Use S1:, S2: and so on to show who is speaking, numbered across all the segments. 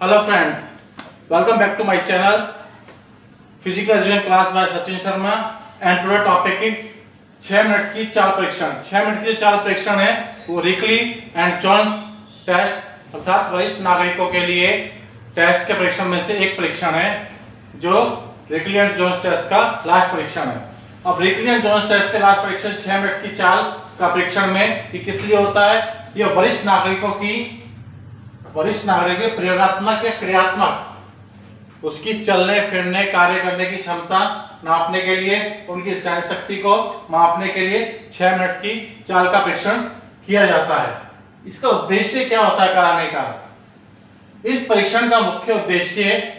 S1: Hello friends, welcome back to my channel physical education class by Sachin Sharma. And today topic is 6 minute की चाल परीक्षण। 6 minute की जो चाल परीक्षण है वो रिकली एंड जोन्स टेस्ट अर्थात वरिष्ठ नागरिकों के लिए टेस्ट के परीक्षण में से एक परीक्षण है जो रिकली एंड जोन्स टेस्ट का लास्ट परीक्षण है। अब रिकली एंड जोन्स टेस्ट के लास्ट परीक्षण 6 मिनट की चाल का परीक्षण में ये किस लिए होता है? ये वरिष्ठ नागरिकों प्रयोगात्मक या क्रियात्मक उसकी चलने फिरने कार्य करने की क्षमता नापने के लिए, उनकी सहन शक्ति को मापने के लिए 6 मिनट की चाल का परीक्षण किया जाता है। इसका उद्देश्य क्या होता है कराने का? इस परीक्षण का मुख्य उद्देश्य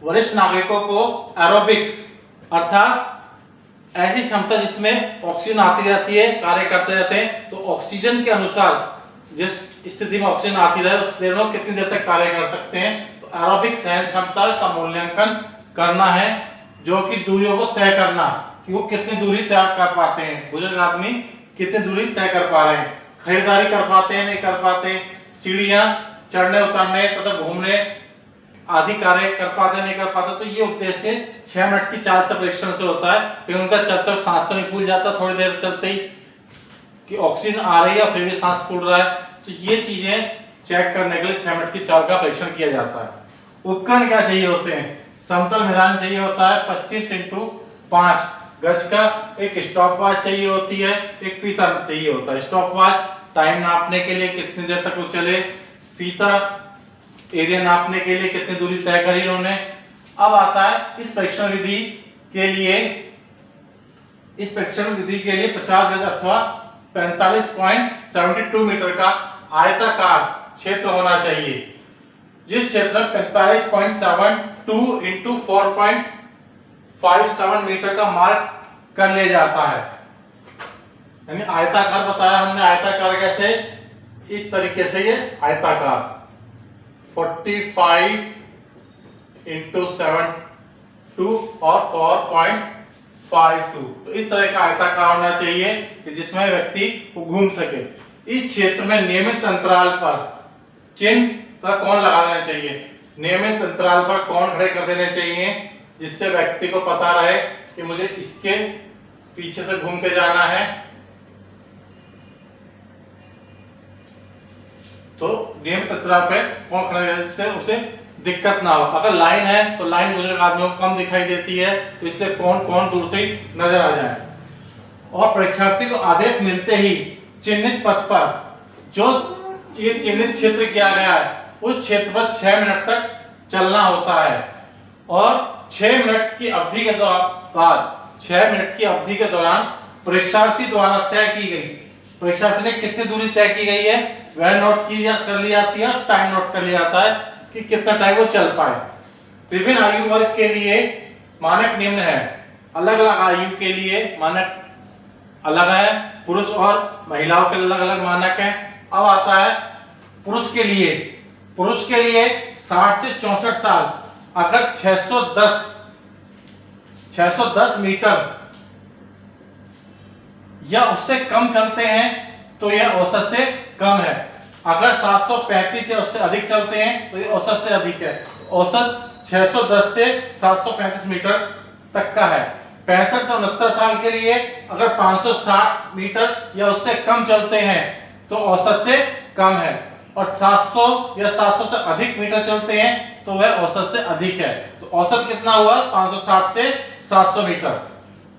S1: वरिष्ठ नागरिकों को एरोबिक अर्थात ऐसी क्षमता जिसमें ऑक्सीजन आती रहती है, कार्य करते रहते हैं, तो ऑक्सीजन के अनुसार जिस स्थिति में ऑक्सीजन आती रहे उस देर में कितनी देर तक कार्य कर सकते हैं, तो एरोबिक सहन क्षमता का मूल्यांकन करना है, जो कि दूरियों को तय करना कि वो कितनी दूरी तय कर पाते हैं, बुजुर्ग आदमी कितनी दूरी तय कर पा रहे हैं, खरीदारी कर पाते हैं नहीं कर पाते, सीढ़ियां चढ़ने उतरने तथा घूमने आदि कार्य कर पाते नहीं कर पाते। तो ये उद्देश्य 6 मिनट की चाल से परीक्षण से होता है। फिर उनका चलते सांस तो नहीं फूल जाता थोड़ी देर चलते ही कि ऑक्सीजन आ रही है फिर भी सांस फूल रहा है, तो ये चीजें चेक करने के लिए 6 मिनट की चाल का परीक्षण किया जाता है। उपकरण क्या चाहिए होते हैं? समतल मैदान चाहिए होता है 25 × 5 गज का, एक स्टॉप वॉच चाहिए होती है, एक फीता चाहिए होता है। स्टॉप वॉच टाइम नापने के लिए कितनी देर तक वो चले, फीता एरिया नापने के लिए कितनी दूरी तय करी उन्होंने। अब आता है इस परीक्षण विधि के लिए 50 गज अथवा 45.72 मीटर का आयताकार क्षेत्र होना चाहिए, जिस क्षेत्र में 45.72 × 4.57 मीटर का मार्क कर लिया जाता है। यानी आयताकार बताया हमने, आयताकार कैसे? इस तरीके से ये आयताकार 45 × 7 और 4.52, तो इस तरह का आयताकार होना चाहिए कि जिसमें व्यक्ति को घूम सके। इस क्षेत्र में नियमित अंतराल पर चिन्ह का कोण लगा देना चाहिए, नियमित अंतराल पर कोण खड़े कर देने चाहिए, जिससे व्यक्ति को पता रहे कि मुझे इसके पीछे से घूम के जाना है। तो नियमित अंतराल पे कोण खड़े जिससे उसे दिक्कत ना हो। अगर लाइन है तो लाइन बुजुर्ग आदमियों को कम दिखाई देती है, तो इसलिए कोण दूर से नजर आ जाए। और परीक्षार्थी को आदेश मिलते ही चिन्हित पथ पर जो चिन्हित क्षेत्र किया गया है उस क्षेत्र पर 6 मिनट तक चलना होता है। और 6 मिनट की अवधि के बाद 6 मिनट की अवधि के दौरान परीक्षार्थी द्वारा तय की गई, परीक्षार्थी ने कितनी दूरी तय की गई है वह नोट कर ली जाती है, टाइम नोट कर लिया जाता है कि कितना टाइम वो चल पाए। विभिन्न आयु वर्ग के लिए मानक निम्न है। अलग अलग आयु के लिए मानक अलग है, पुरुष और महिलाओं के अलग अलग मानक है। अब आता है पुरुष के लिए 60 से 64 साल अगर 610 मीटर या उससे कम चलते हैं तो यह औसत से कम है। अगर 735 या उससे अधिक चलते हैं तो ये औसत से अधिक है। औसत 610 से 735 मीटर तक का है। 65 से 69 साल के लिए अगर 560 मीटर या उससे कम चलते हैं तो औसत से कम है, और 700 या 700 से अधिक मीटर चलते हैं तो वह औसत से अधिक है। तो औसत कितना हुआ? 560 से 700 मीटर।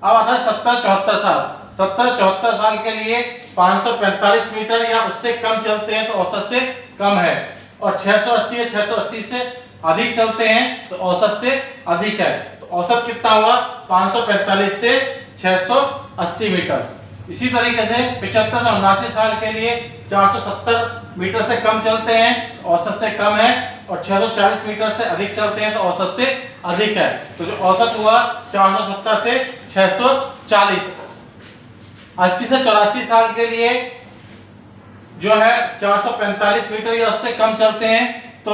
S1: अब आता है 70-74 साल। 70-74 साल के लिए 545 मीटर या उससे कम चलते हैं तो औसत से कम है, और 680 या 680 से अधिक चलते हैं तो औसत से अधिक है। तो औसत कितना हुआ? 545 से 680 मीटर। इसी तरीके से 75 से 79 साल के लिए 470 मीटर से कम चलते हैं तो औसत से कम है, और 640 मीटर से अधिक चलते हैं तो औसत से अधिक है। तो जो औसत हुआ 470 से 640। 80 से 84 साल के लिए जो है 445 मीटर या उससे कम चलते हैं तो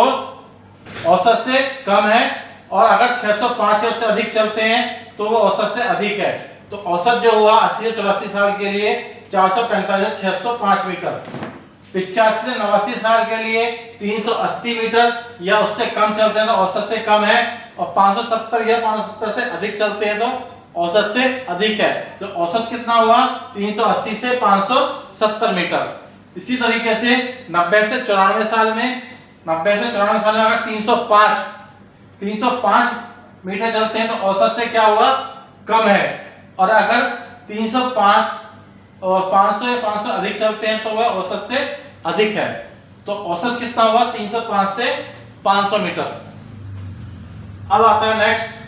S1: औसत से कम है, और अगर 605 या उससे अधिक चलते हैं तो वो औसत से अधिक है। तो औसत जो हुआ 80 से 84 साल के लिए 445 से 605 मीटर। 85 से 89 साल के लिए 380 मीटर या उससे कम चलते हैं तो औसत से कम है, और 570 या 570 से अधिक चलते हैं तो औसत से अधिक है। तो औसत कितना हुआ? 380 से 570 मीटर। इसी तरीके से 90 से 94 साल में, 90 से 94 साल में अगर 305 मीटर चलते हैं तो औसत से क्या हुआ? कम है। और अगर 305 और 500 या 500 अधिक चलते हैं तो वह औसत से अधिक है। तो औसत कितना हुआ? 305 से 500 मीटर। अब आता है नेक्स्ट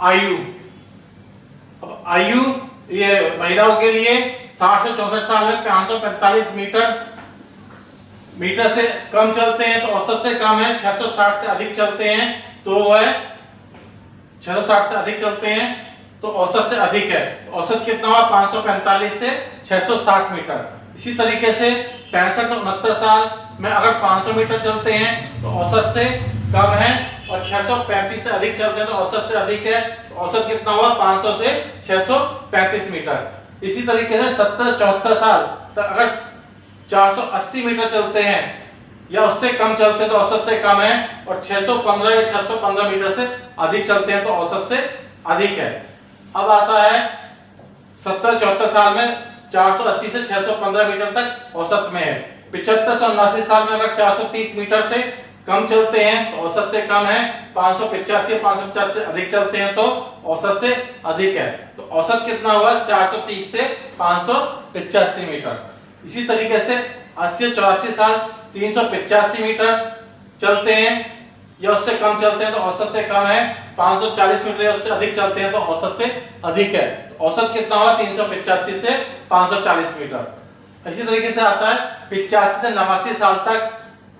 S1: आयु। अब आयु ये महिलाओं के लिए 60 से 64 साल में 545 मीटर से कम चलते हैं तो औसत से कम है। 660 से अधिक चलते हैं तो वह 660 से अधिक चलते हैं तो औसत से अधिक है। औसत कितना हुआ? 545 से 660 मीटर। इसी तरीके से 65 से 69 साल में अगर 500 मीटर चलते हैं तो औसत से कम है, और 635 से अधिक चलते हैं तो औसत से अधिक है। तो औसत कितना हुआ? 500 से 635 मीटर। इसी तरीके से 70-74 साल तक अगर 480 मीटर चलते हैं या उससे कम चलते हैं तो औसत से कम है, और 615 या 615 मीटर से अधिक चलते हैं तो औसत से अधिक है। अब आता है 70-74 साल में 480 से 615 मीटर तक औसत में है। 75 से 79 साल में अगर 430 मीटर से कम चलते हैं तो औसत से कम है। 585 या 550 से अधिक चलते हैं तो औसत से अधिक है। तो औसत कितना हुआ? 430 से 585 मीटर। इसी तरीके से 80 84 साल 385 मीटर चलते हैं या उससे कम चलते हैं तो औसत से कम है। 540 मीटर या उससे अधिक चलते हैं तो औसत से अधिक है। तो औसत कितना हुआ? 385 से 540 मीटर। इसी तरीके से आता है 85 से 89 साल तक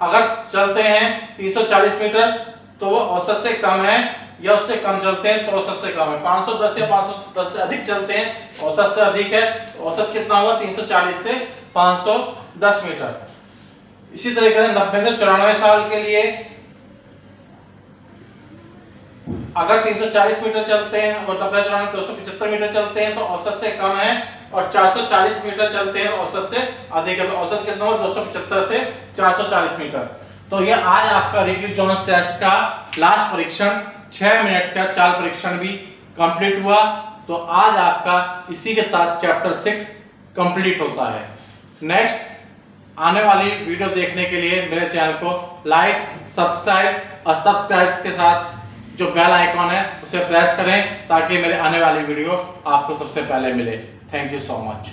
S1: अगर चलते हैं 340 मीटर तो वो औसत से कम है, या उससे कम चलते हैं तो औसत से कम है। 510 या 510 से अधिक चलते हैं औसत से अधिक है। तो औसत कितना हुआ? 340 से 510 मीटर। इसी तरीके से 90 से 94 साल के लिए अगर 340 मीटर चलते हैं और 90 से 94 275 मीटर चलते हैं तो औसत से कम है, और 440 मीटर चलते हैं औसत से अधिक है। तो औसत कितना हुआ? 275 से 440 मीटर। तो ये आज आपका रिकी जोन्स टेस्ट का लास्ट परीक्षण 6 मिनट का चाल परीक्षण भी कंप्लीट हुआ। तो आज आपका इसी के साथ चैप्टर 6 कंप्लीट होता है। नेक्स्ट आने वाली वीडियो देखने के लिए मेरे चैनल को लाइक, सब्सक्राइब और सब्सक्राइब के साथ जो बेल आइकॉन है उसे प्रेस करें ताकि मेरे आने वाली वीडियो आपको सबसे पहले मिले। Thank you so much.